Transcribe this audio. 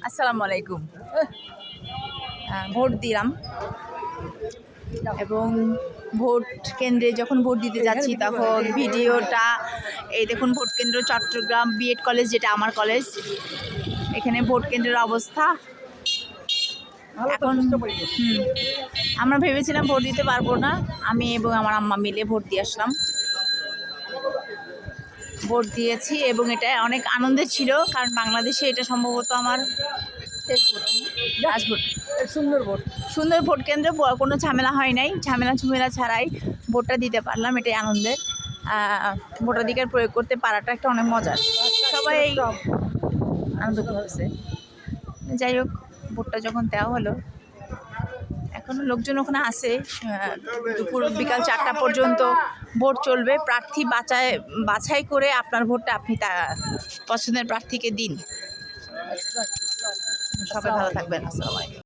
আসসালামু আলাইকুম। ভোট দিলাম এবং ভোট কেন্দ্রে যখন ভোট দিতে যাচ্ছি তখন ভিডিওটা এই দেখুন, ভোট কেন্দ্র চট্টগ্রাম বিএড কলেজ, যেটা আমার কলেজ। এখানে ভোট কেন্দ্রের অবস্থা এখন আমরা ভেবেছিলাম ভোট দিতে পারবো না, আমি এবং আমার আম্মা মিলে ভোট দিয়ে আসলাম। ভোট দিয়েছি এবং এটা অনেক আনন্দের ছিল, কারণ বাংলাদেশে এটা সম্ভবত আমার লাস্ট ভোট। সুন্দর ভোট কেন্দ্র, কোনো ঝামেলা হয় নাই, ঝামেলা ছাড়াই ভোটটা দিতে পারলাম, এটাই আনন্দের। ভোটাধিকার প্রয়োগ করতে পারাটা একটা অনেক মজার, সবাই আনন্দ করতেছে। যাই হোক, ভোটটা যখন দেওয়া হলো, এখনো লোকজন ওখানে আছে। দুপুর বিকাল 4টা পর্যন্ত ভোট চলবে। প্রার্থী বাছাই করে আপনার ভোটটা আপনি পছন্দের প্রার্থীকে দিন। সবাই ভালো থাকবেন। আসসালামু আলাইকুম।